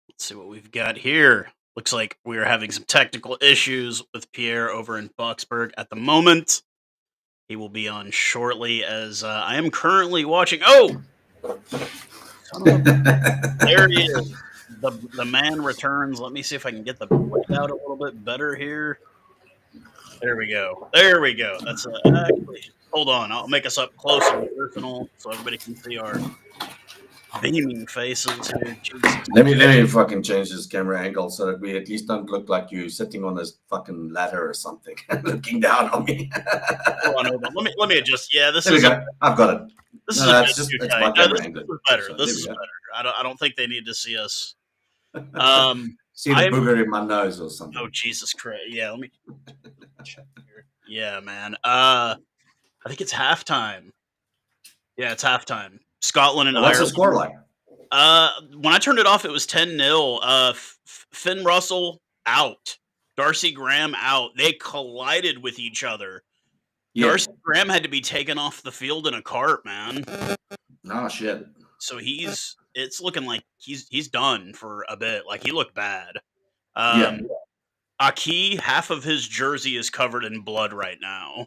Let's see what we've got here. Looks like we are having some technical issues with Pierre over in Boksburg at the moment. He will be on shortly as I am currently watching. Oh, son of a, there he is. The man returns. Let me see if I can get the out a little bit better here. There we go. There we go. That's actually. Hold on. I'll make us up close and personal so everybody can see our beaming faces here. Jesus. Let me fucking change this camera angle so that we at least don't look like you sitting on this fucking ladder or something, looking down on me. Hold on. Let me adjust. Yeah, this there is. We go. I've got it. This no, is that's just it's my camera angle. This is better. So, this is better. I don't think they need to see us. See the booger in my nose or something. Oh Jesus Christ! Yeah, let me check here. Yeah, man. I think it's halftime. Yeah, it's halftime. Scotland and What's Ireland. the score like? When I turned it off, it was 10-0. Finn Russell out. Darcy Graham out. They collided with each other. Yeah. Darcy Graham had to be taken off the field in a cart, man. Oh shit. So it's looking like he's done for a bit. Like, he looked bad. Aki, half of his jersey is covered in blood right now.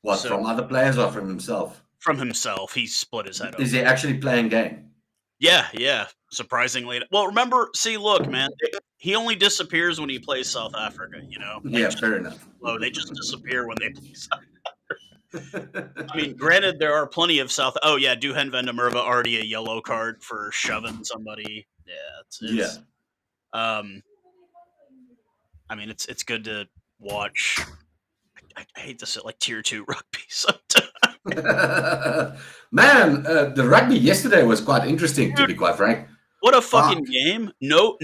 What, from other players or from himself? From himself. He split his head open. Is he actually playing game? Yeah. Surprisingly. Well, remember, look, man, he only disappears when he plays South Africa, you know? Yeah, fair enough. Oh, they just disappear when they play South Africa. I mean, granted, there are plenty of Oh, yeah, Duhan van der Merwe already a yellow card for shoving somebody. Yeah. I mean, it's good to watch. I hate to say, like, tier 2 rugby sometimes. Man, the rugby yesterday was quite interesting, to be quite frank. What a fucking game. No,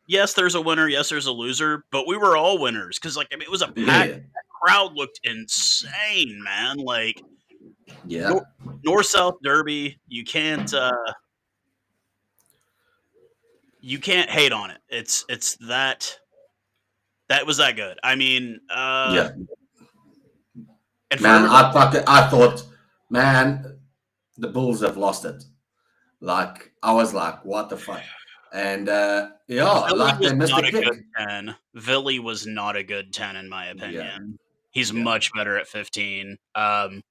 yes, there's a winner, yes, there's a loser, but we were all winners, because, like, I mean, it was a packed crowd, looked insane, man. Like, North-South Derby, you can't hate on it. It's that was that good. I mean, and man, I thought, man, the Bulls have lost it. Like, I was like, what the fuck? And like they missed a kick. Villy was not a good 10 in my opinion. He's much better at 15. On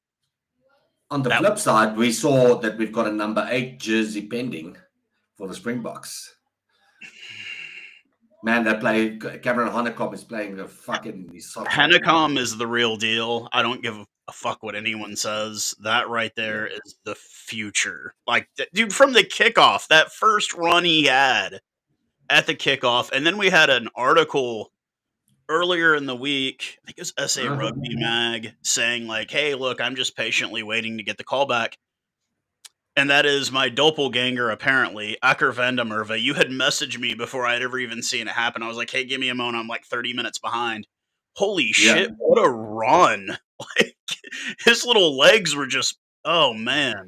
the flip side, we saw that we've got a number 8 jersey pending for the Springboks. Man, Cameron Honeycomb is playing the fucking... Honeycomb is the real deal. I don't give a fuck what anyone says. That right there is the future. Like, dude, from the kickoff, that first run he had at the kickoff, and then we had an article earlier in the week, I think it was SA Rugby Mag, saying like, hey, look, I'm just patiently waiting to get the call back. And that is my doppelganger, apparently, Akker van der Merwe. You had messaged me before I'd ever even seen it happen. I was like, hey, give me a moment. I'm like 30 minutes behind. Holy shit, what a run. Like, his little legs were just, oh, man.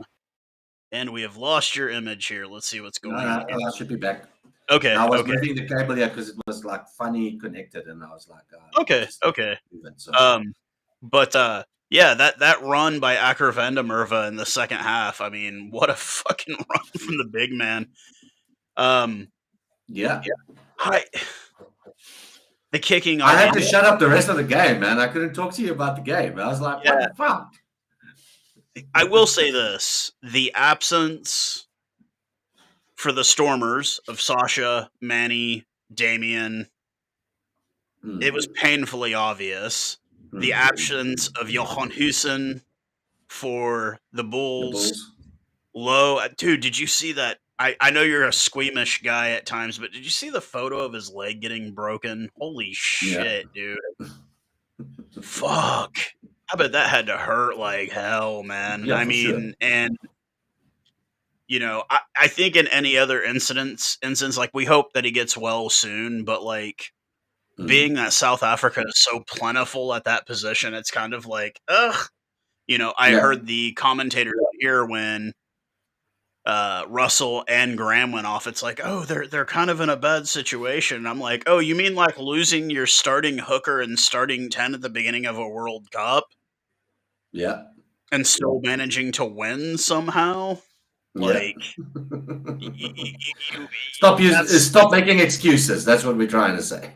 And we have lost your image here. Let's see what's going on. I should be back. Okay. I was moving the cable here because it was like funny connected, and I was like, okay. Yeah, that run by Akker van der Merwe in the second half. I mean, what a fucking run from the big man. The kicking. I had to shut up the rest of the game, man. I couldn't talk to you about the game. I was like, what the fuck? I will say this: the absence for the Stormers of Sasha, Manny, Damien, it was painfully obvious. The absence of Johan Hussen for the Bulls. Low. Dude, did you see that? I know you're a squeamish guy at times, but did you see the photo of his leg getting broken? Holy shit, dude. Fuck. I bet that had to hurt like hell, man. I mean, and, you know, I think in any other instance, like, we hope that he gets well soon, but, like, being that South Africa is so plentiful at that position, it's kind of like, ugh. You know, I heard the commentator here when Russell and Graham went off. It's like, oh, they're kind of in a bad situation. And I'm like, oh, you mean like losing your starting hooker and starting 10 at the beginning of a World Cup? Yeah. And still managing to win somehow? Yeah. Like, you that's Stop making excuses. That's what we're trying to say.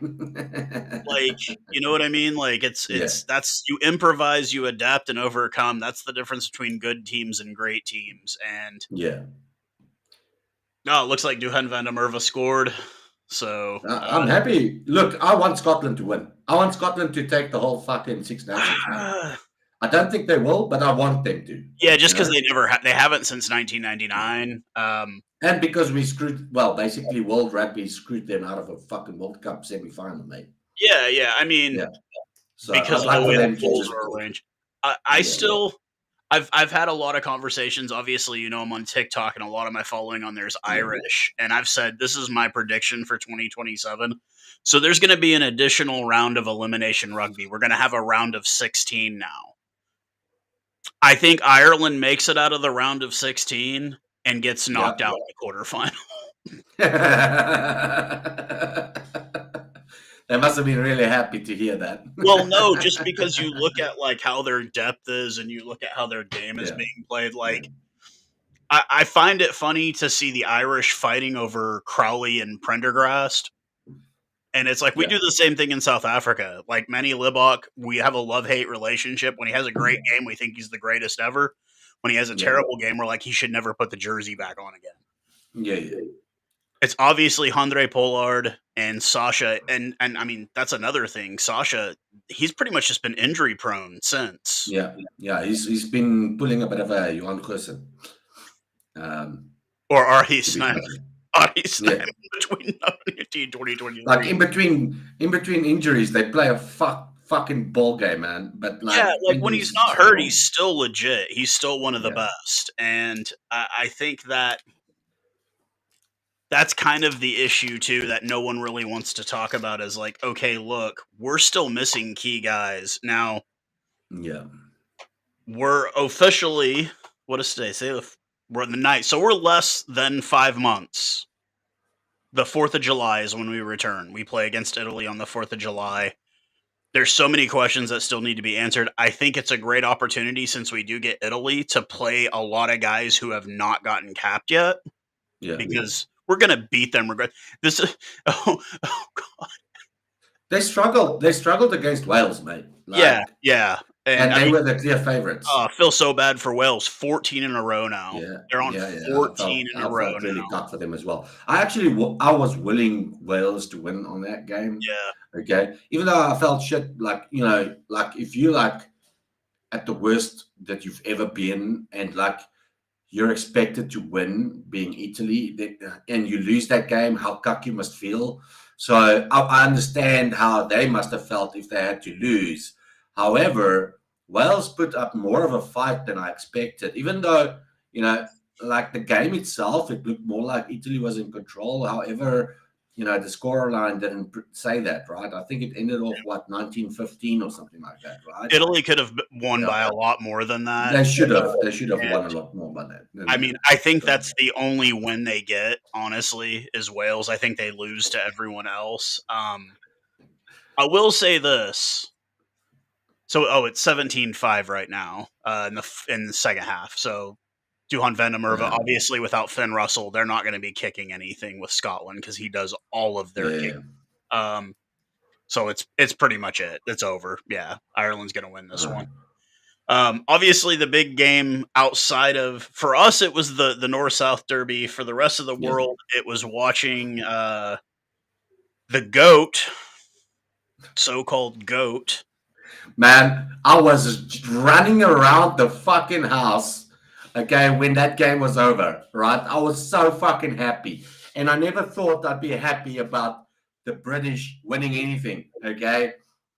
like, you know what I mean? Like, Yeah. that's you improvise, you adapt and overcome. That's the difference between good teams and great teams. And Yeah. oh, it looks like Duhan van der Merwe scored. So I'm happy. Look, I want Scotland to win. I want Scotland to take the whole fucking Six Nations, man. I don't think they will, but I want them to. yeah, just You because know, they haven't since 1999. and because we screwed, well, basically, World Rugby screwed them out of a fucking World Cup semi-final, mate. Yeah. I mean, Yeah. So because I'd of the like for way the them to polls just, are arranged. I yeah, still, I've had a lot of conversations. Obviously, I'm on TikTok, and a lot of my following on there is yeah, Irish, and I've said this is my prediction for 2027. So there's going to be an additional round of elimination rugby. We're going to have a round of 16 now. I think Ireland makes it out of the round of 16 and gets yeah. knocked out in the quarterfinal. They must have been really happy to hear that. Well, no, just because you look at like how their depth is and you look at how their game is Yeah, being played, yeah, like I find it funny to see the Irish fighting over Crowley and Prendergast. And it's like we yeah, do the same thing in South Africa. Like Manny Libok, we have a love-hate relationship. When he has a great game, we think he's the greatest ever. When he has a yeah, terrible game, we're like he should never put the jersey back on again. yeah, yeah. It's obviously Andre Pollard and Sasha, and I mean that's another thing. Sasha, he's pretty much just been injury prone since. Yeah, yeah, he's been pulling a bit of a Johan Goosen, um, Or are he to be snap? perfect. Are he Yeah, snap between 2018 like 2023? in between injuries, they play a fucking ball game, man. But Yeah, like like when he's injuries not just come hurt, along. he's still legit. He's still one of the Yeah, best, and I think that that's kind of the issue too that no one really wants to talk about. Is like, okay, look, we're still missing key guys now. yeah, We're officially what is today? We're in the night, so we're less than 5 months. The 4th of July is when we return. We play against Italy on the 4th of July. There's so many questions that still need to be answered. I think it's a great opportunity since we do get Italy to play a lot of guys who have not gotten capped yet yeah. because we're gonna beat them. This is oh god, They struggled. They struggled against Wales, mate. yeah, and And I they mean, were the clear favorites. I feel so bad for Wales. 14 in a row now. Yeah, They're on yeah, yeah. 14 in a I row felt really now. cut for them as well. I actually, I was willing Wales to win on that game. Yeah, Okay, even though I felt shit, like like if you like at the worst that you've ever been, and like you're expected to win, being Italy, and you lose that game, how cocky you must feel. So I understand how they must have felt if they had to lose. However, Wales put up more of a fight than I expected, even though, like the game itself, it looked more like Italy was in control. However, the scoreline didn't say that, right? I think it ended off, 1915 or something like that, right? Italy could have won Yeah. by a lot more than that. They should have. They should have And won a lot more by that. I Than mean, that. I think So, that's the only win they get, honestly, is Wales. I think they lose to everyone else. I will say this. So, it's 17-5 right now in the second half. So, Duhan van der Merwe, yeah, obviously, without Finn Russell, they're not going to be kicking anything with Scotland because he does all of their yeah. kicking. Um, so it's pretty much it. It's over. Yeah, Ireland's going to win this Uh, one. Obviously, the big game outside of for us, it was the North South Derby. For the rest of the yeah. world, it was watching the goat, so-called goat. Man, I was running around the fucking house, okay, when that game was over, right? I was so fucking happy. And I never thought I'd be happy about the British winning anything, okay?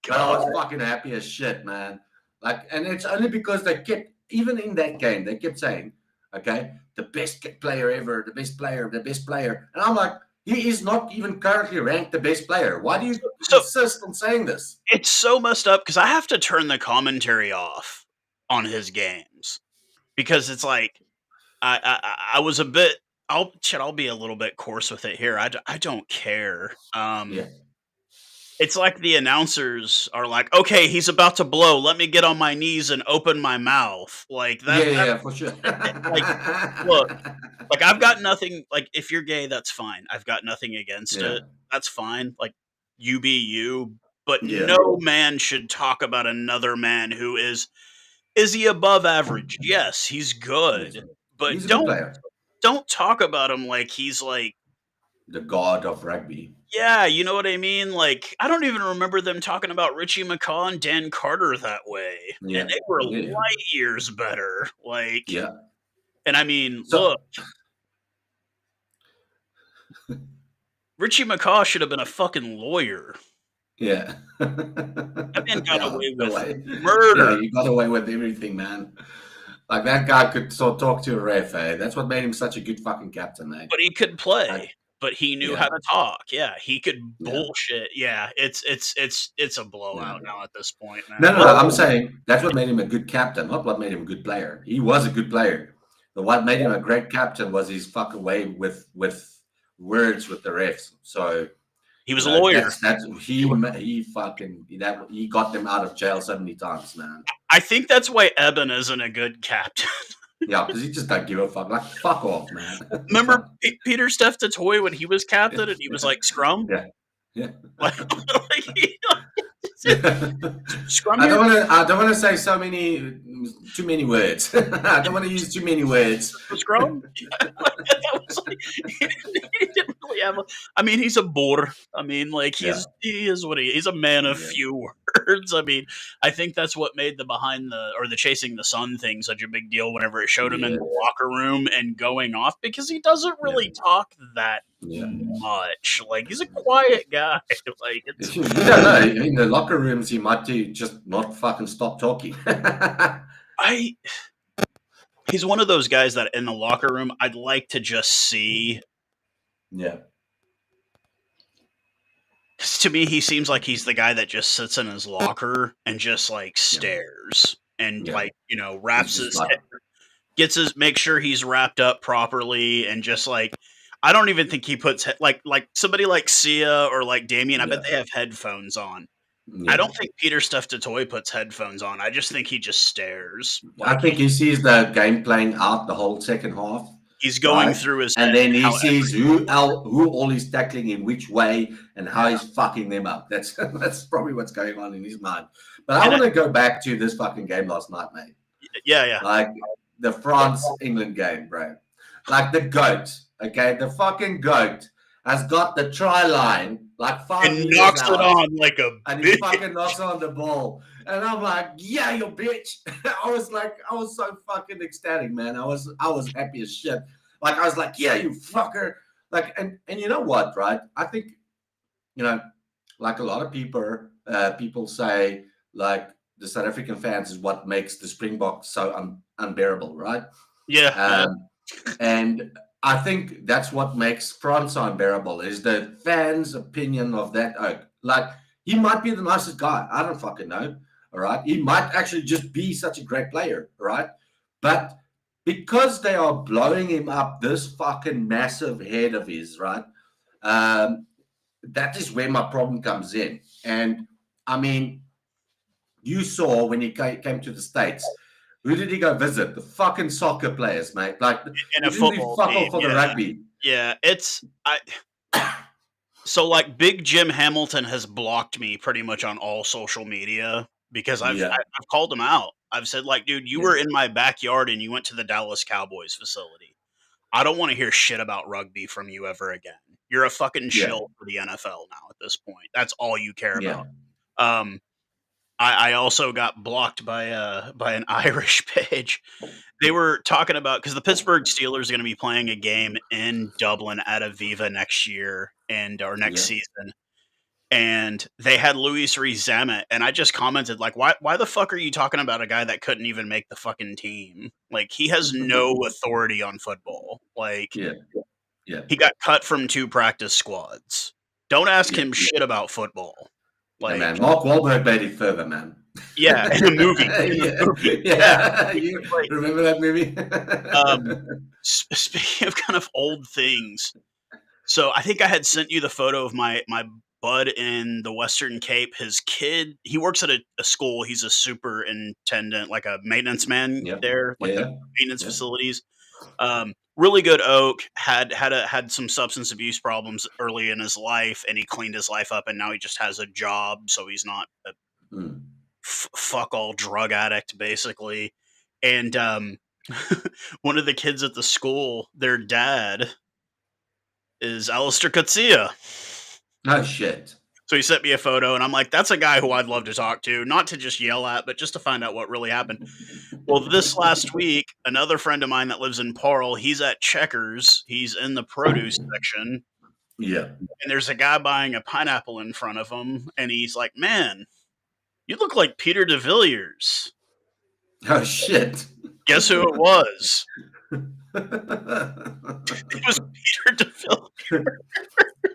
But I God, was fucking happy as shit, man. Like, and it's only because they kept, even in that game, they kept saying, okay, the best player ever, the best player, the best player. And I'm like, he is not even currently ranked the best player. Why do you so insist on saying this? it's so messed up because I have to turn the commentary off on his games because it's like I was a bit. I'll be a little bit coarse with it here. I don't care. Yeah. It's like the announcers are like, "Okay, he's about to blow. Let me get on my knees and open my mouth." Like Yeah, that. yeah, That yeah, for sure. like, look, like I've got nothing. Like if you're gay, that's fine. I've got nothing against Yeah, it. That's fine. Like you be you. But yeah, no man should talk about another man who is he above average? Yes, he's yes. good. But He's a good player. don't talk about him like he's like, The god of rugby. yeah, you know what I mean? Like, I don't even remember them talking about Richie McCaw and Dan Carter that way, and Yeah, they were yeah, yeah. light years better. Like, Yeah. and I mean, So, look, Richie McCaw should have been a fucking lawyer. yeah. That man got Yeah, away no with way. Yeah, murder, he got away with everything, man. Like that guy could talk to a ref, eh? That's what made him such a good fucking captain, eh? but he could Like, play. But he knew how yeah, to talk. Yeah, he could yeah, bullshit. Yeah, it's a yeah. blowout now at this point, No, man. no, no. I'm saying that's what made him a good captain, not what made him a good player. He was a good player. But what made him a great captain was his fucking way with words with the refs. So He was a lawyer. that's He was, he fucking that he got them out of jail so many times, man. I think that's why Eben isn't a good captain. Yeah, because he just don't give a fuck. Like fuck off, man. Remember Fuck. Peter Steph Toy when he was captain and he was like scrum? Yeah, yeah. Like, like Yeah. scrum here? I don't want to say too many words. I don't want to use too many words. Scrum? Like, that was like, he didn't really have I mean, he's a bore. I mean, like Yeah, he is what he's a man of yeah, few words. I mean, I think that's what made the behind the or the chasing the sun thing such a big deal whenever it showed him in yeah, the locker room and going off because he doesn't yeah, really talk that yeah. much. Like he's a quiet guy. Like it's You don't know. In the locker rooms, he might just not fucking stop talking. I he's one of those guys that in the locker room I'd like to just see. Yeah, 'Cause to me, he seems like he's the guy that just sits in his locker and just like yeah, stares and yeah. like He's wraps just his like, head, gets his make sure he's wrapped up properly and just like I don't even think he puts like somebody like Sia or like Damien. I bet yeah, they have headphones on. I yeah. don't think Peter Stuff Toy puts headphones on. I just think he just stares. I Like think he sees the game playing out the whole second half, he's going right? through his And head then he how sees who all is tackling in which way and how he's fucking them up. That's that's probably what's going on in his mind. But I and want to go back to this fucking game last night, mate. yeah. Like the France England game, bro. Like the goat, okay, the fucking goat has got the try line like And 5 meters knocks it out, on like a and he bitch. fucking knocks on the ball. And I'm like, yeah, you bitch. I was so fucking ecstatic, man. I was happy as shit. Like I was like, yeah, you fucker. Like, and you know what, right? I think, like a lot of people say, like the South African fans is what makes the Springboks so unbearable, right? Yeah. And I think that's what makes France unbearable is the fans' opinion of that oak. Like he might be the nicest guy. I don't fucking know. All right. He might actually just be such a great player. All right. But because they are blowing him up this fucking massive head of his, right? Um, that is where my problem comes in. And I mean, you saw when he came to the States, who did he go visit? The fucking soccer players, mate. Like In he a didn't do football fuck all team, for the yeah. rugby. Yeah, so like Big Jim Hamilton has blocked me pretty much on all social media because Yeah, I've called him out. I've said like, dude, you yeah, were in my backyard and you went to the Dallas Cowboys facility. I don't want to hear shit about rugby from you ever again. You're a fucking yeah, shill for the NFL now at this point. That's all you care yeah, about. Um, I also got blocked by an Irish page. They were talking about because the Pittsburgh Steelers are going to be playing a game in Dublin at Aviva next year or next yeah. season, and they had Luis Rizama, and I just commented like, why the fuck are you talking about a guy that couldn't even make the fucking team? Like he has no authority on football. Like Yeah, yeah, he got cut from 2 practice squads. Don't ask yeah. him shit about football. Yeah, Like man. Mark Wahlberg made it further, man. yeah, in a movie, Yeah, yeah. yeah. You Like remember that movie? um, speaking of kind of old things. So I think I had sent you the photo of my bud in the Western Cape, his kid, he works at a school. He's a superintendent, like a maintenance man Yeah. there, like the Yeah. maintenance Yeah. facilities. Really good oak. Had some substance abuse problems early in his life, and he cleaned his life up, and now he just has a job, so he's not a Mm. fuck all drug addict, basically. And one of the kids at the school, their dad is Alistair Coetzee. Oh shit. So he sent me a photo, and I'm like, that's a guy who I'd love to talk to, not to just yell at, but just to find out what really happened. Well, this last week, another friend of mine that lives in Pearl, he's at Checkers. He's in the produce section, Yeah. and there's a guy buying a pineapple in front of him, and he's like, "Man, you look like Peter de Villiers." Oh shit. Guess who it was? It was Peter de Villiers.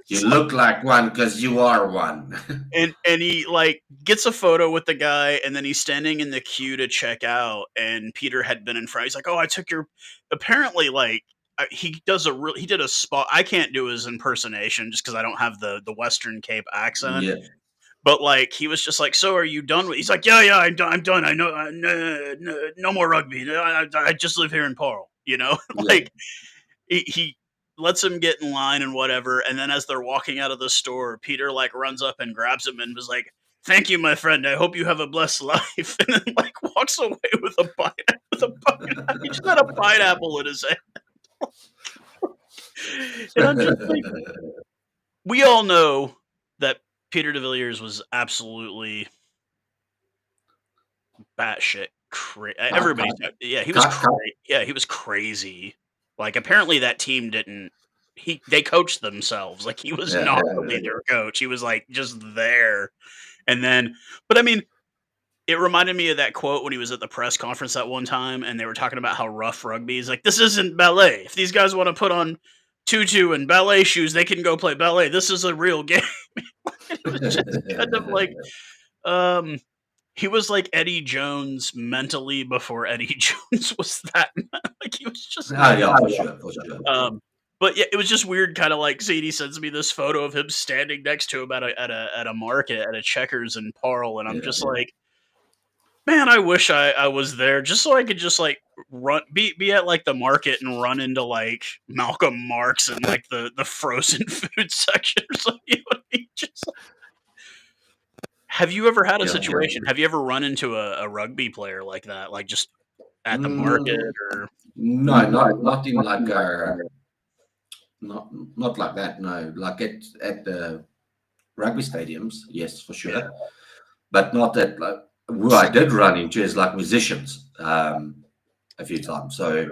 You look like one because you are one. And he like gets a photo with the guy, and then he's standing in the queue to check out, and Peter had been in front. He's like, "Oh, I took your." Apparently, like he did a spot. I can't do his impersonation just because I don't have the Western Cape accent. Yeah. But like he was just like, "So are you done with?" He's like, "Yeah, I'm done. I'm done. I know, no more rugby. I just live here in Pearl." Yeah. Like he lets him get in line and whatever, and then as they're walking out of the store, Peter like runs up and grabs him and was like, "Thank you, my friend. I hope you have a blessed life." And then like walks away with a he just had a pineapple in his hand. And I'm just like, we all know that Peter de Villiers was absolutely batshit crazy. Everybody's yeah, he was crazy. Yeah, he was crazy. Like apparently that team didn't. They coached themselves. Like he was Yeah. not really their coach. He was like just there. And then, but I mean, it reminded me of that quote when he was at the press conference that one time, and they were talking about how rough rugby is. Like this isn't ballet. If these guys want to put on tutu and ballet shoes, they can go play ballet. This is a real game. It was just kind of like, um, he was like Eddie Jones mentally before Eddie Jones was that. Like he was just Ah, not. yeah, for sure, for sure. But yeah, it was just weird, kind of like seeing he sends me this photo of him standing next to him at a market at a Checkers in Pearl, and I'm Yeah. just like, man, I wish I was there just so I could just like be at like the market and run into like Malcolm Marx and like the frozen food section or something. You know what I mean? Just have you ever had a Yeah. situation? Have you ever run into a rugby player like that, like just at the market or? No, not in like not like that. No, like at the rugby stadiums, yes, for sure. Yeah. But not that. Like, who I did run into is like musicians a few times. So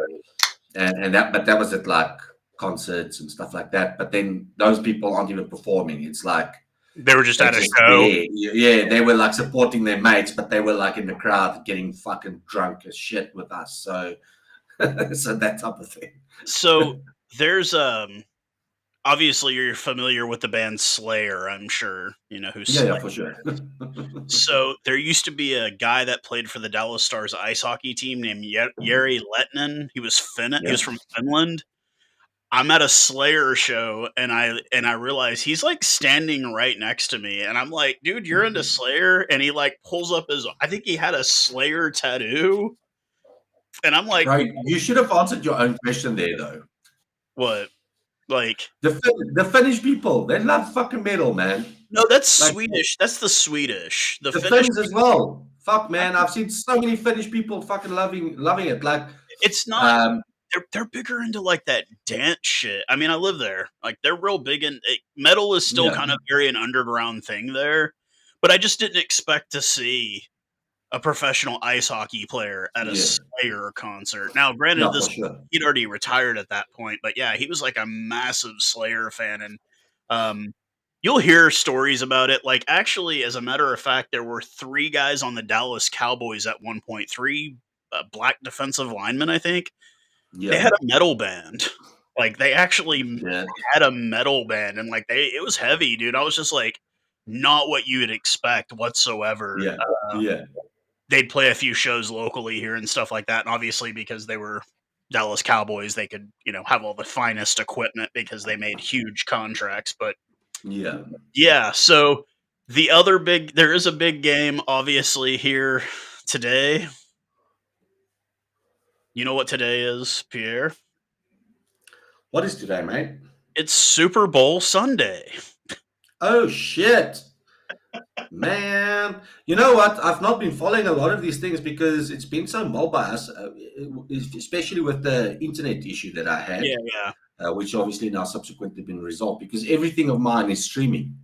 and that, but that was at like concerts and stuff like that. But then those people aren't even performing. It's like They were just they're at a just show. there. Yeah, they were like supporting their mates, but they were like in the crowd getting fucking drunk as shit with us. So so that type of thing. So there's obviously you're familiar with the band Slayer, I'm sure. You know who Yeah, Slayer. for sure. So there used to be a guy that played for the Dallas Stars ice hockey team named Jari Lehtinen. He was He was from Finland. I'm at a Slayer show and I realize he's like standing right next to me, and I'm like, dude, you're into Slayer? And he like pulls up I think he had a Slayer tattoo. And I'm like, Right, you should have answered your own question there, though. what? Like, The Finnish people, they love fucking metal, man. no, that's Like Swedish. That's the Swedish. The the Finnish, Finns as well. Fuck, man, I've seen so many Finnish people fucking loving it. Like, it's not. They're bigger into like that dance shit. I mean, I live there. Like they're real big in metal is still yeah, kind of very an underground thing there. But I just didn't expect to see a professional ice hockey player at a yeah, Slayer concert. Now, granted, yeah, for sure. he'd already retired at that point, but yeah, he was like a massive Slayer fan, and you'll hear stories about it. Like, actually, as a matter of fact, there were 3 guys on the Dallas Cowboys at one point, 3 black defensive linemen, I think. They Yeah, had a metal band. Like, they actually yeah, had a metal band, and like it was heavy, dude. I was just like, not what you would expect whatsoever. yeah, yeah, They'd play a few shows locally here and stuff like that. And obviously, because they were Dallas Cowboys, they could, have all the finest equipment because they made huge contracts. But Yeah. Yeah, so there is a big game obviously here today. You know what today is, Pierre? What is today, mate? It's Super Bowl Sunday. Oh shit, man! You know what? I've not been following a lot of these things because it's been so mobile, especially with the internet issue that I Yeah, had, yeah. which obviously now subsequently been resolved because everything of mine is streaming. Yeah,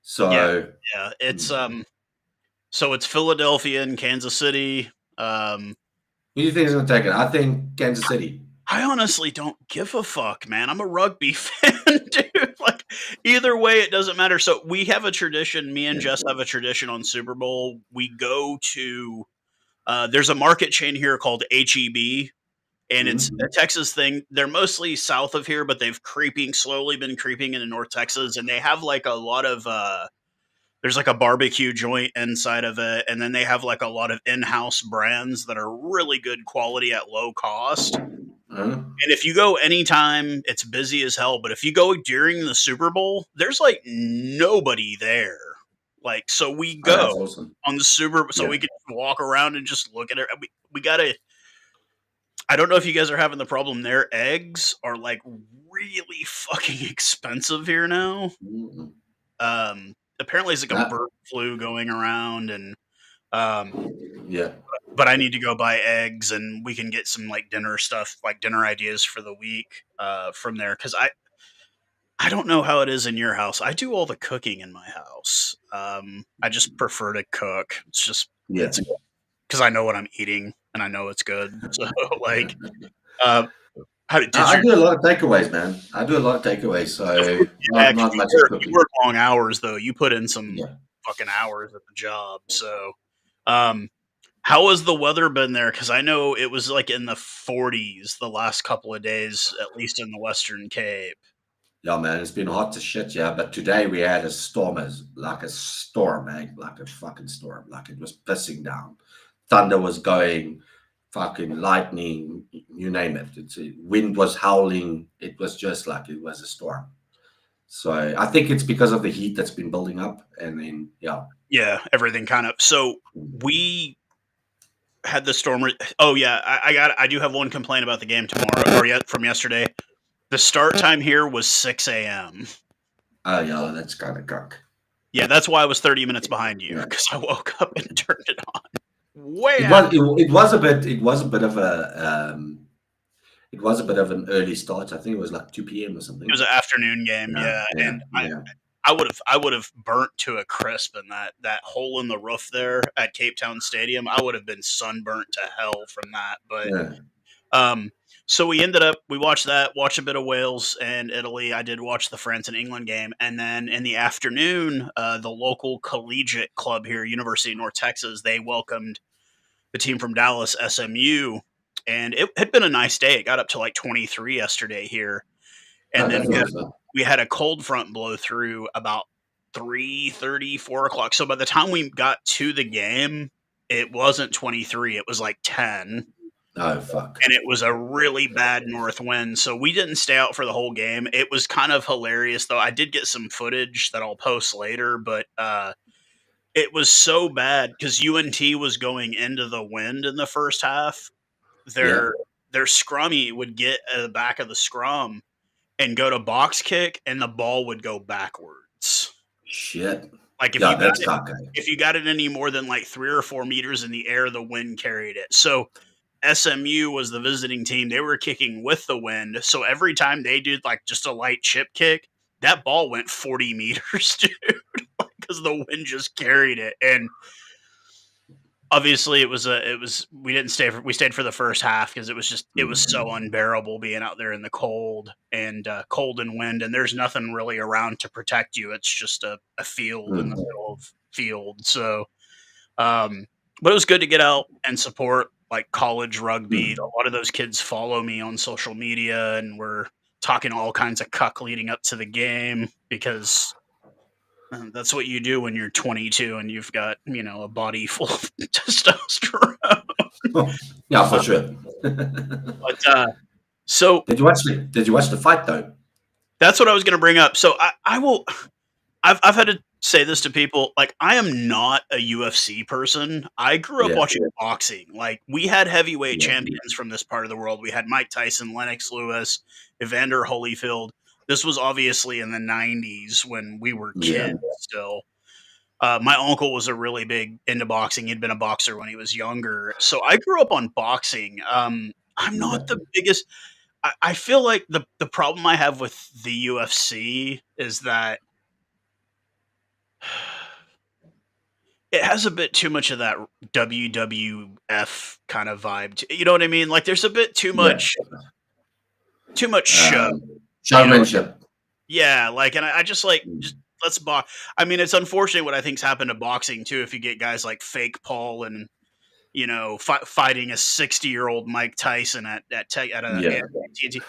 So, yeah. mm, So it's Philadelphia and Kansas City. Um who do you think is going to take it? I think Kansas City. I honestly don't give a fuck, man. I'm a rugby fan, dude. Like either way, it doesn't matter. So we have a tradition. Me and Yeah. Jess have a tradition on Super Bowl. We go to there's a market chain here called HEB, and it's a Mhm. Texas thing. They're mostly south of here, but they've slowly been creeping into North Texas, and they have like a lot of there's like a barbecue joint inside of it, and then they have like a lot of in-house brands that are really good quality at low cost. Uh, And if you go anytime, it's busy as hell. But if you go during the Super Bowl, there's like nobody there. Like, so we oh, that's go awesome. on the Super, so Yeah. we can walk around and just look at it. We gotta. I don't know if you guys are having the problem. Their eggs are like really fucking expensive here now. Mm-mm. Apparently, it's like a That, bird flu going around, and um, yeah. but I need to go buy eggs, and we can get some like dinner stuff, like dinner ideas for the week from there. Because I don't know how it is in your house. I do all the cooking in my house. I just prefer to cook. Yeah. It's because I know what I'm eating and I know it's good. So like, uh, how did I your do a lot of takeaways, man. I do a lot of takeaways, so yeah? not 'Cause not much of you cooking. work long hours though. You put in some Yeah. fucking hours at the job. So, um, how has the weather been there? Because I know it was like in the 40s the last couple of days, at least in the Western Cape. Yeah, man, it's been hot as shit, yeah. But today we had a storm, as like a storm, man, like a fucking storm. Like it was pissing down. Thunder was going, fucking lightning, you name it. Wind was howling. It was just like it was a storm. So I think it's because of the heat that's been building up, and then yeah. Yeah, everything kind of. So we had the storm. Oh yeah, I do have one complaint about the game tomorrow or yet from yesterday. The start time here was 6 a.m. Oh yeah, that's kind of cock. Yeah, that's why I was 30 minutes behind you Yeah. because I woke up and turned it on way It after. was it was a bit of a it was a bit of an early start. I think it was like 2 p.m. or It was something. an afternoon game, Yeah, yeah, yeah, and yeah, I would have burnt to a crisp in that hole in the roof there at Cape Town Stadium. I would have been sunburnt to hell from that, but yeah. Um, so we watched that, watched a bit of Wales and Italy. I did watch the France and England game, and then in the afternoon, the local collegiate club here, University of North Texas, they welcomed the team from Dallas, SMU, and it had been a nice day. It got up to like 23 yesterday here, Oh, and then that's nice. Huh? we had a cold front blow through about 3:30, 4 o'clock. So by the time we got to the game, it wasn't 23; it was like 10, Oh, fuck. and it was a really bad north wind. So we didn't stay out for the whole game. It was kind of hilarious though. I did get some footage that I'll post later, but it was so bad because UNT was going into the wind in the first half. Yeah. Their scrummy would get at the back of the scrum and go to box kick, and the ball would go backwards. Shit. Like Yeah, that's cocky. if you got it any more than like 3 or 4 meters in the air, the wind carried it. So SMU was the visiting team. They were kicking with the wind. So every time they did like just a light chip kick, that ball went 40 meters, dude, because the wind just carried it. And obviously we didn't stay we stayed for the first half because it was so Mhm. unbearable being out there in the cold and wind. And there's nothing really around to protect you. It's just a field in the Mhm. middle of field. So um, but it was good to get out and support like college rugby. Mhm. A lot of those kids follow me on social media, and we're talking all kinds of cuck leading up to the game because that's what you do when you're 22 and you've got a body full of testosterone. Yeah, for sure. But so Did you watch the fight though? That's what I was going to bring up. So I will. I've had to say this to people. Like, I am not a UFC person. I grew up Yeah, watching boxing. Like, we had heavyweight yeah, champions from this part of the world. We had Mike Tyson, Lennox Lewis, Evander Holyfield. This was obviously in the '90s when we were yeah, kids still. My uncle was a really big into boxing. He'd been a boxer when he was younger. So I grew up on boxing. I'm not yeah. the biggest. I feel like the problem I have with the UFC is that it has a bit too much of that WWF kind of vibe. You know what I mean? Like, there's a bit Yeah. too much show. You know? Showmanship. Yeah. Like, and I just like Mm. just let's box. I mean, it's unfortunate what I think's happened to boxing too. If you get guys like Fake Paul and fighting a 60-year-old Mike Tyson Yeah. at TNT.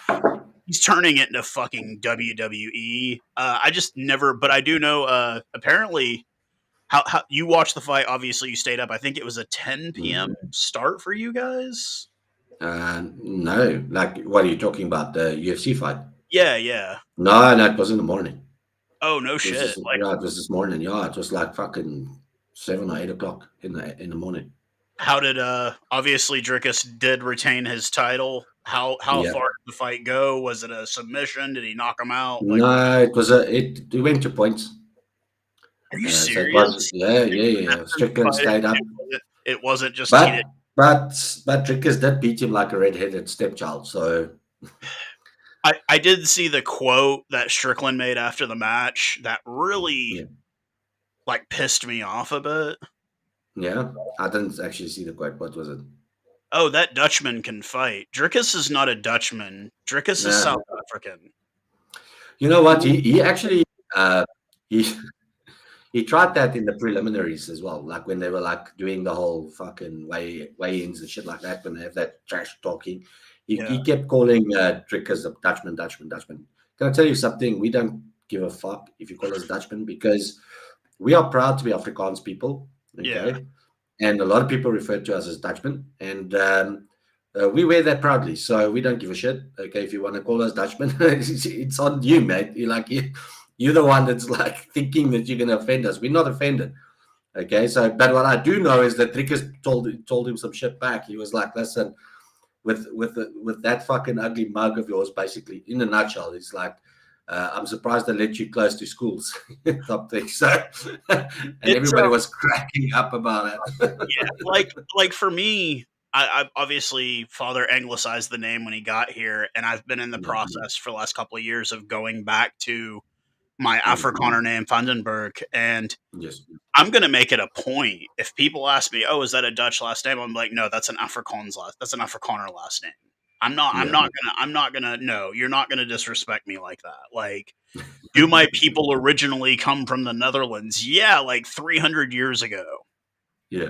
He's turning it into fucking WWE. I just never, but I do know. Apparently, how you watched the fight? Obviously, you stayed up. I think it was a 10 p.m. Mm. start for you guys. No, like what are you talking about? The UFC fight? Yeah, yeah. No, no, it was in the morning. Oh no It was shit. just Like, yeah, it was this morning. Yeah, it was like fucking 7 or 8 o'clock in the morning. how did obviously Drickus did retain his title. How Yeah. far did the fight go? Was it a submission? Did he knock him out? Like, No, it was it went to points. are you So it was serious? yeah, yeah, yeah. Strickland Fight, stayed up, it wasn't just heated. but but Drickers did beat him like a red-headed stepchild. So I did see the quote that Strickland made after the match that really yeah, like pissed me off a bit. yeah. I didn't actually see the quote. What was it? Oh, that Dutchman can fight. Drickus is not a Dutchman. Drickus is Yeah. South African. You know what? He actually he he tried that in the preliminaries as well, like when they were like doing the whole fucking weigh-ins and shit like that. When they have that trash talking, Yeah, he kept calling Drickers a Dutchman, Dutchman, Dutchman. Can I tell you something? We don't give a fuck if you call us Dutchman because we are proud to be Afrikaans people. yeah. Okay, and a lot of people refer to us as Dutchmen, and we wear that proudly. So we don't give a shit. Okay, if you want to call us Dutchmen, it's on you, mate. You're the one that's like thinking that you're going to offend us. We're not offended. Okay, so but what I do know is that Rickers told him some shit back. He was like, "Listen, with that fucking ugly mug of yours, basically, in a nutshell, he's like." I'm surprised they let you close to schools, top thing. So, and It's everybody was cracking up about it. yeah, like for me, I obviously father anglicized the name when he got here, and I've been in the Yeah. process for the last couple of years of going back to my Mm. Afrikaner name, Vandenberg, and Yes. I'm gonna make it a point. If people ask me, "Oh, is that a Dutch last name?" I'm like, "No, that's an That's an Afrikaner last name." Yeah. I'm not gonna. No, you're not gonna disrespect me like that. Like, do my people originally come from the Netherlands? Yeah, like 300 years ago. Yeah.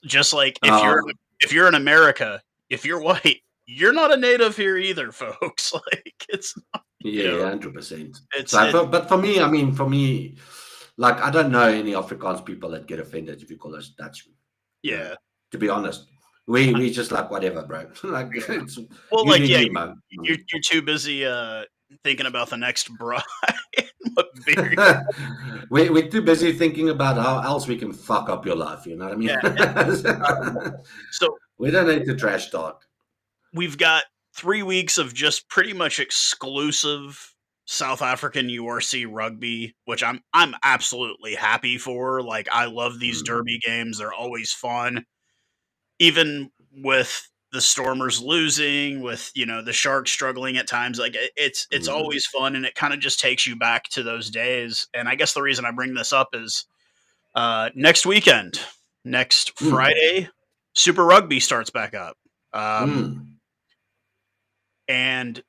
Just like Uh, if you're in America, if you're white, you're not a native here either, folks. Like, it's not, yeah, yeah, 100%. it's So, it. but for me, I mean, like, I don't know any Afrikaans people that get offended if you call us Dutchman. You know, Yeah. to be honest, we just like whatever, bro. Like, it's Well, you do like, yeah, you, man. you're too busy thinking about the next bride. What beer? We're too busy thinking about how else we can fuck up your life. You know what I Yeah. mean? So We don't need to trash talk. we've got 3 weeks of just pretty much exclusive South African URC rugby, which I'm absolutely happy for. Like, I love these Mm, derby games; they're always fun, even with the Stormers losing, with the Sharks struggling at times. Like, it's mm, always fun, and it kind of just takes you back to those days. And I guess the reason I bring this up is next weekend, next mm, Friday, Super Rugby starts back up. Um, mm. and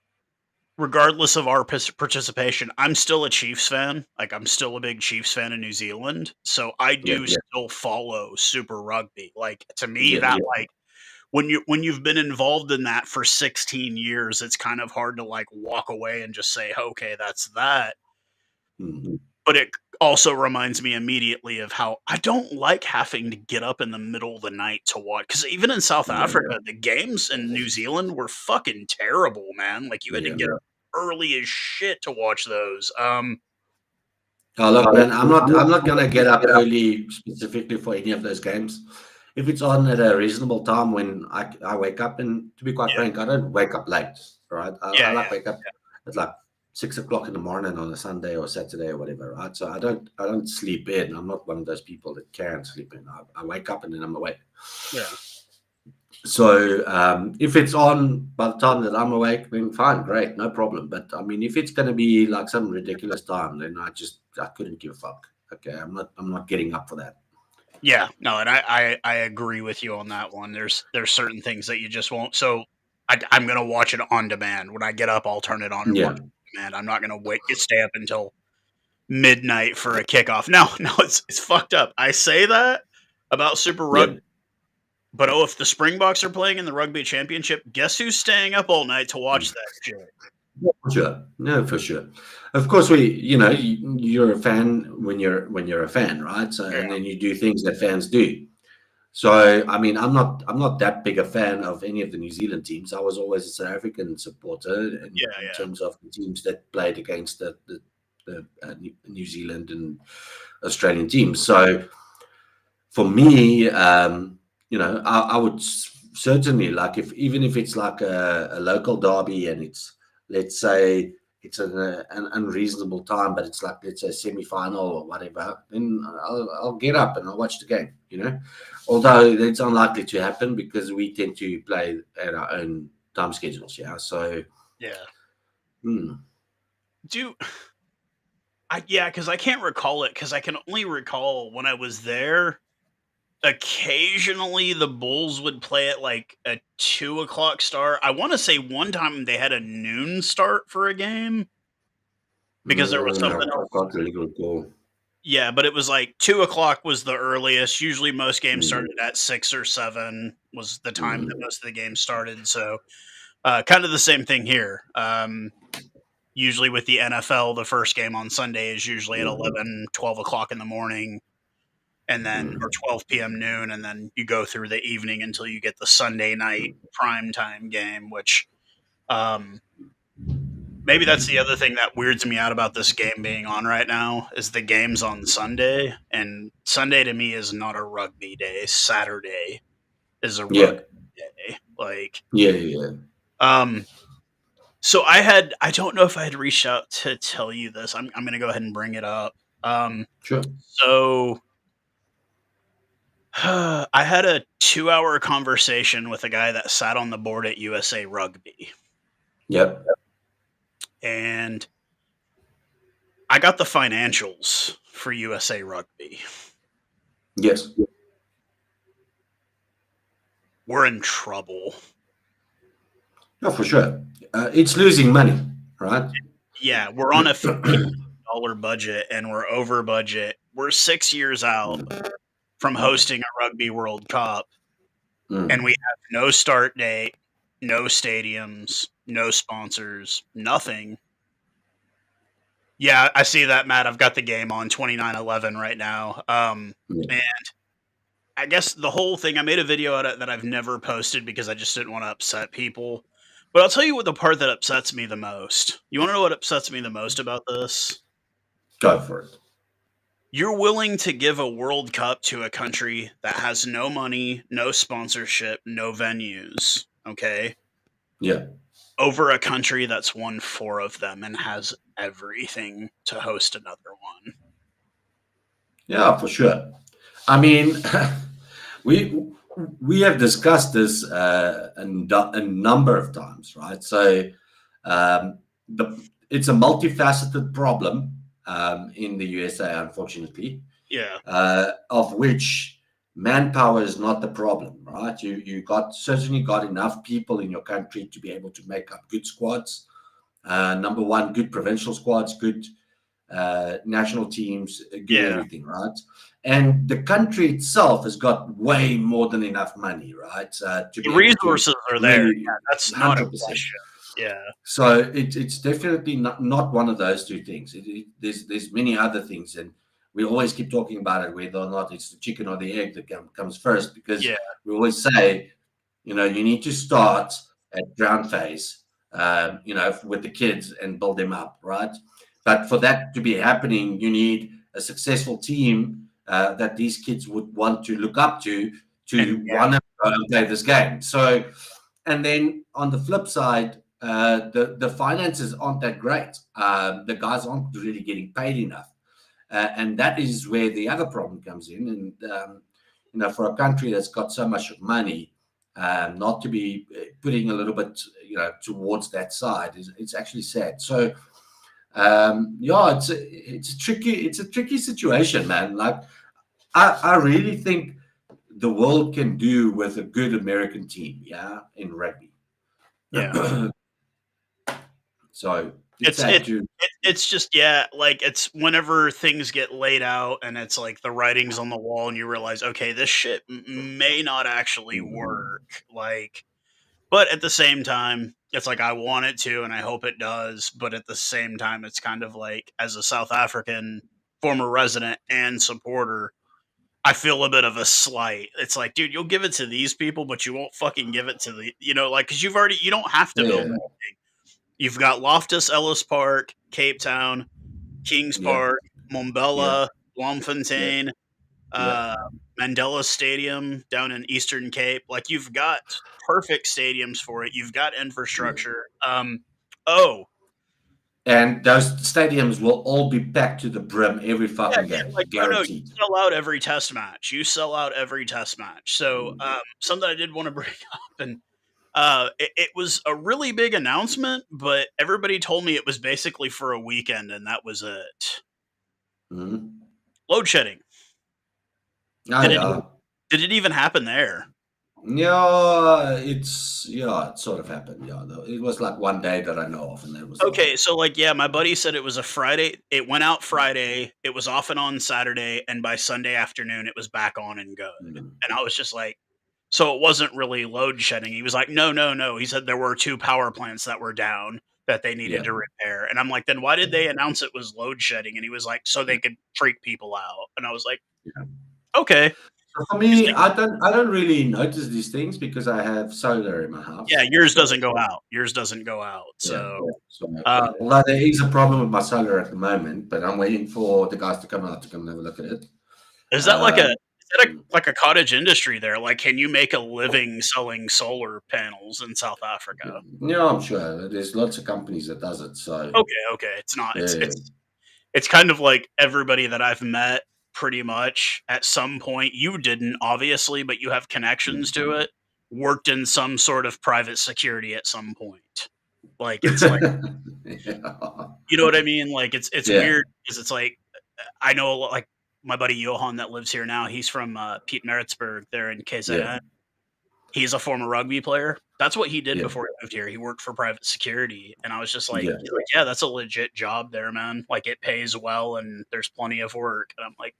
regardless of our participation, I'm still a Chiefs fan. Like, I'm still a big Chiefs fan in New Zealand, so I Yeah, do yeah, still follow Super Rugby. Like, to me, yeah, that yeah. like when you've been involved in that for 16 years, it's kind of hard to like walk away and just say, okay, that's that. Mm, But it also reminds me immediately of how I don't like having to get up in the middle of the night to watch. Because even in South yeah, Africa, the games in New Zealand were fucking terrible, man. Like, you had to yeah, get up. early as shit to watch those. Oh, look, man, I'm not gonna get up early specifically for any of those games. If it's on at a reasonable time when I wake up, and to be quite Yeah, frank, I don't wake up late, right? I yeah, like yeah, wake up at like 6 o'clock in the morning on a Sunday or Saturday or whatever, right? So I don't sleep in. I'm not one of those people that can sleep in. I wake up and then I'm awake. yeah. So if it's on by the time that I'm awake, then fine, great, no problem. But I mean, if it's going to be like some ridiculous time, then I couldn't give a fuck. Okay, I'm not getting up for that. Yeah, no, and I agree with you on that one. There's certain things that you just won't. So I'm gonna watch it on demand. When I get up, I'll turn it on and watch Yeah, it on demand. I'm not gonna stay up until midnight for a kickoff. No, no, it's fucked up. I say that about Super Rugby, yep, but oh, if the Springboks are playing in the Rugby Championship, guess who's staying up all night to watch that shit? for sure. No, for sure. Of course, you're a fan when you're a fan, right? So, Yeah, and then you do things that fans do. So, I mean, I'm not that big a fan of any of the New Zealand teams. I was always a South African supporter yeah, in yeah, terms of the teams that played against the New Zealand and Australian teams. So, for me, I would certainly like, if even if it's like a local derby and it's, let's say, it's an unreasonable time, but it's like, let's say, semi-final or whatever, then I'll get up and I'll watch the game. Although it's unlikely to happen because we tend to play at our own time schedules. Yeah, so yeah. hmm, Do yeah, because I can't recall it because I can only recall when I was there. Occasionally, the Bulls would play at like a 2 o'clock start. I want to say one time they had a noon start for a game because there was something I else. can't really recall. Yeah, but it was like 2 o'clock was the earliest. Usually, most games Hmm, started at 6 or 7 was the time that hmm, most of the games started. So, kind of the same thing here. Usually with the NFL, the first game on Sunday is usually at hmm, 11, 12 o'clock in the morning, and then or hmm, 12 p.m. noon, and then you go through the evening until you get the Sunday night prime time game, which um, maybe that's the other thing that weirds me out about this game being on right now is the game's on Sunday, and Sunday to me is not a rugby day. Saturday is a yeah, rugby day. Like, yeah, yeah, yeah. um, so I don't know if I had reached out to tell you this. I'm gonna go ahead and bring it up. Um, Sure. so I had a 2-hour conversation with a guy that sat on the board at USA Rugby, Yep. and I got the financials for USA Rugby. Yes. We're in trouble. No, for sure. It's losing money, right? Yeah, we're on a $50 budget and we're over budget. We're 6 years out from hosting a Rugby World Cup, and we Mm. have no start date, no stadiums, no sponsors, nothing. Yeah, I see that, Matt. I've got the game on 29-11 right now. Yeah. And I guess the whole thing, I made a video out of it that I've never posted because I just didn't want to upset people. But I'll tell you what the part that upsets me the most. You want to know what upsets me the most about this? Go for it. You're willing to give a World Cup to a country that has no money, no sponsorship, no venues, okay? Yeah. Over a country that's won 4 of them and has everything to host another one. Yeah, for sure. I mean, we we have discussed this a number of times, right? So it's a multifaceted problem in the USA, unfortunately, Yeah. of which manpower is not the problem, right? You certainly got enough people in your country to be able to make up good squads. Number one, good provincial squads, good national teams, good Yeah. everything, right? And the country itself has got way more than enough money, right? To The be able to resources are there. really Yeah, that's not a 100%. question. Yeah. So it's definitely not one of those two things. There's many other things, and we always keep talking about it, whether or not it's the chicken or the egg that comes first, because Yeah. we always say, you need to start at ground phase with the kids and build them up, right? But for that to be happening, you need a successful team that these kids would want to look up to And want to go and play this game. So, and then on the flip side, the finances aren't that great. The guys aren't really getting paid enough, and that is where the other problem comes in. And for a country that's got so much money, not to be putting a little bit, towards that side it's actually sad. So, yeah, it's a tricky situation, man. Like, I really think the world can do with a good American team, yeah, in rugby. yeah. So it's It's sad it, too. it's just yeah, like it's whenever things get laid out and it's like the writing's on the wall and you realize, okay, this shit may not actually Mhm. work. Like, but at the same time, it's like I want it to and I hope it does. But at the same time, it's kind of like as a South African former resident and supporter, I feel a bit of a slight. It's like, dude, you'll give it to these people, but you won't fucking give it to like, because you don't have to build Yeah, anything. You've got Loftus, Ellis Park, Cape Town, Kings yeah, Park, yeah, Mombella, yeah, Bloemfontein, yeah. uh, Mandela Stadium down in Eastern Cape. Like you've got perfect stadiums for it. You've got Yeah. infrastructure. Oh And those stadiums will all be packed to the brim every yeah, fucking yeah. game, Like no, you guaranteed. sell out every test match. You sell out every test match. So Mm. something I did want to bring up, and it was a really big announcement, but everybody told me it was basically for a weekend, and that was it. Mhm. Load shedding. Ah, Did it? yeah. Did it even happen there? Yeah, it sort of happened. Yeah, though it was like one day that I know of, and that was about Okay, it. so like, yeah, my buddy said it was a Friday. It went out Friday. It was off and on Saturday, and by Sunday afternoon, it was back on and good. Mm. And I was just like, so it wasn't really load shedding. He was like, no, no, no. He said there were two power plants that were down that they needed Yeah, to repair. And I'm like, then why did they announce it was load shedding? And he was like, so yeah, they could freak people out. And I was like, yeah. okay. So for He's me, like, I don't really notice these things because I have solar in my yeah, house. yours So doesn't go out. Yours doesn't go out. yeah, So, yeah. So uh, although there is a problem with my solar at the moment, but I'm waiting for the guys to come out to come and have a look at it. is that like a Um, is that like a cottage industry there? Like, can you make a living selling solar panels in South Africa? yeah, I'm sure there's lots of companies that does it. So Okay, okay. It's not. yeah, yeah, It's kind of like everybody that I've met pretty much at some point. You didn't obviously, but you have connections to it. Worked in some sort of private security at some point. Like it's like yeah, you know what I mean? Like it's yeah, weird because it's like I know like my buddy Johan that lives here now. He's from Pete Maritzburg there in yeah, KZN. He's a former rugby player. That's what he did yeah, before he moved here. He worked for private security, and I was just like, yeah, he's like, "Yeah, that's a legit job there, man. Like, it pays well, and there's plenty of work." And I'm like,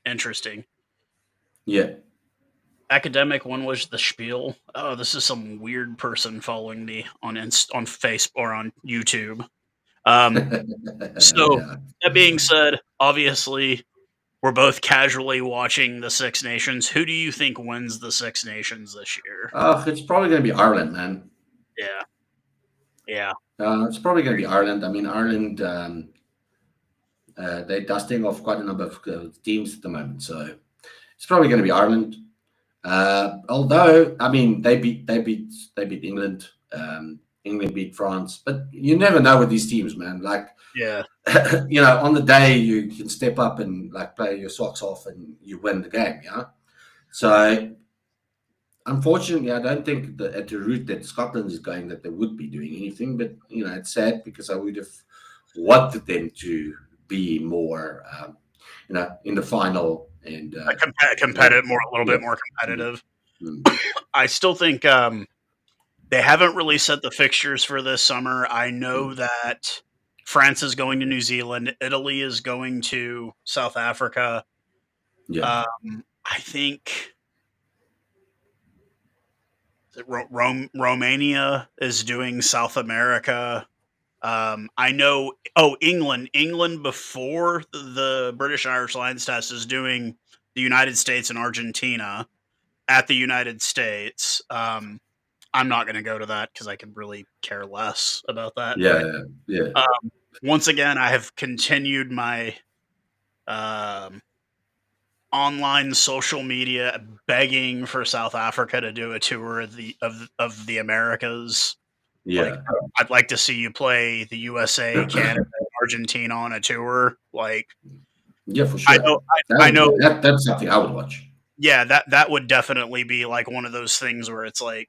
"Interesting." yeah. Academic one was the spiel. Oh, this is some weird person following me on on Facebook or on YouTube. Um, so Yeah. that being said, obviously we're both casually watching the Six Nations. Who do you think wins the Six Nations this year? Oh, it's probably going to be Ireland, man. Yeah, yeah, It's probably going to be Ireland. I mean, Ireland, they're dusting off quite a number of teams at the moment, so it's probably going to be Ireland. Although, I mean, they beat England. England beat France, but you never know with these teams, man. Like, yeah. on the day you can step up and like play your socks off and you win the game. Yeah. So unfortunately, I don't think that at the route that Scotland is going that they would be doing anything. But it's sad because I would have wanted them to be more, in the final and Competitive, more a little yeah, bit more yeah, competitive. mm, I still think they haven't really set the fixtures for this summer. I know mm, that France is going to New Zealand, Italy is going to South Africa. yeah, I think Romania is doing South America. I know. Oh, England. England before the British Irish Lions test is doing the United States and Argentina at the United States. I'm not going to go to that because I could really care less about that. Yeah, yeah, But once again, I have continued my online social media begging for South Africa to do a tour of the Americas. Like, yeah, I'd like to see you play the USA, Canada, Argentina on a tour. Like, yeah, for I sure. know, I That, know, that's something I would watch. yeah, that would definitely be like one of those things where it's like,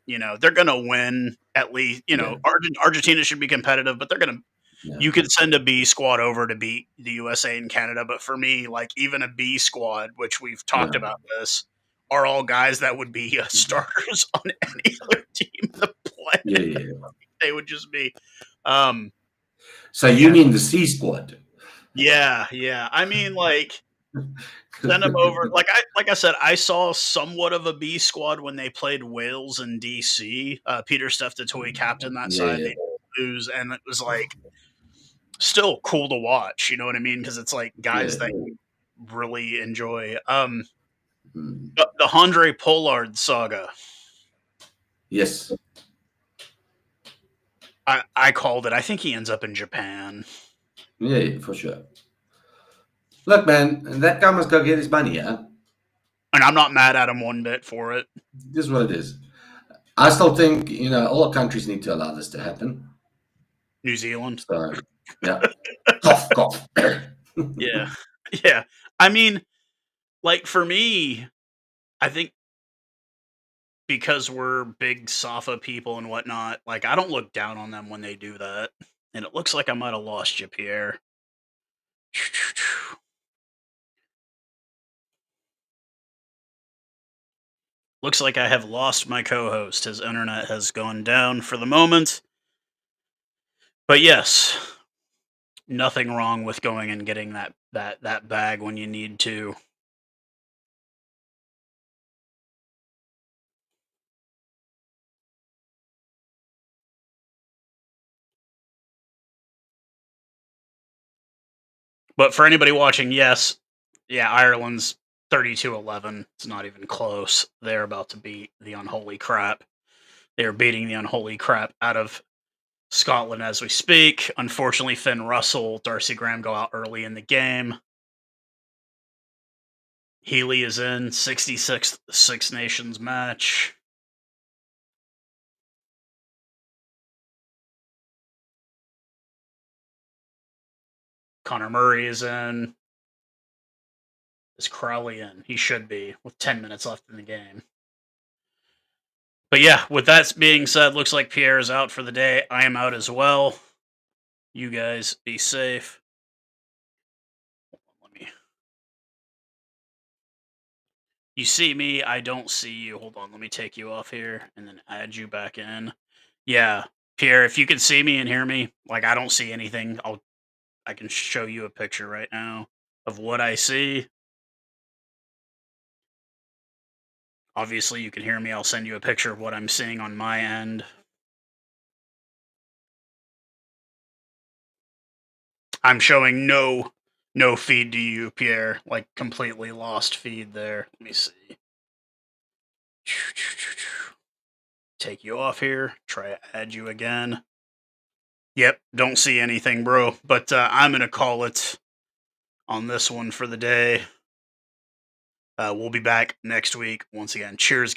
they're gonna win at least. Yeah, Argentina should be competitive, but they're gonna. yeah, You could send a B squad over to beat the USA and Canada, but for me, like even a B squad, which we've talked yeah, about this, are all guys that would be starters on any other team on the yeah, planet. yeah. They would just be. Um, So you yeah, mean the C squad? yeah, yeah. I mean, like send them over. Like I said, I saw somewhat of a B squad when they played Wales in DC. Peter Steph captain that Yeah, side. yeah, They lose, and it was like still cool to watch. You know what I mean? Because it's like yeah. guys that you really enjoy. Mm. The Andre Pollard saga. Yes. I called it. I think he ends up in Japan, Yeah, yeah, for sure. Look, man, that guy must go get his money, yeah? and I'm not mad at him one bit for it. This is what it is. I still think, all countries need to allow this to happen. New Zealand. So, yeah. Cough, cough. Yeah, yeah. I mean, like for me, I think because we're big Safa people and whatnot, like I don't look down on them when they do that. And it looks like I might have lost you, Pierre. Looks like I have lost my co-host. His internet has gone down for the moment. But yes, nothing wrong with going and getting that bag when you need to. But for anybody watching, yes, yeah, Ireland's 32-11. It's not even close. They're about to beat the unholy crap. They are beating the unholy crap out of Scotland as we speak. Unfortunately, Finn Russell, Darcy Graham go out early in the game. Healy is in 66th Six Nations match. Connor Murray is in. Is Crowley in? He should be with 10 minutes left in the game. But yeah, with that being said, looks like Pierre is out for the day. I am out as well. You guys be safe. Let me. You see me, I don't see you. Hold on, let me take you off here and then add you back in. Yeah, Pierre, if you can see me and hear me, like I don't see anything. I can show you a picture right now of what I see. Obviously, you can hear me. I'll send you a picture of what I'm seeing on my end. I'm showing no feed to you, Pierre. Like completely lost feed there. Let me see. Take you off here. Try to add you again. Yep, don't see anything, bro. But I'm gonna call it on this one for the day. We'll be back next week once again. Cheers, guys.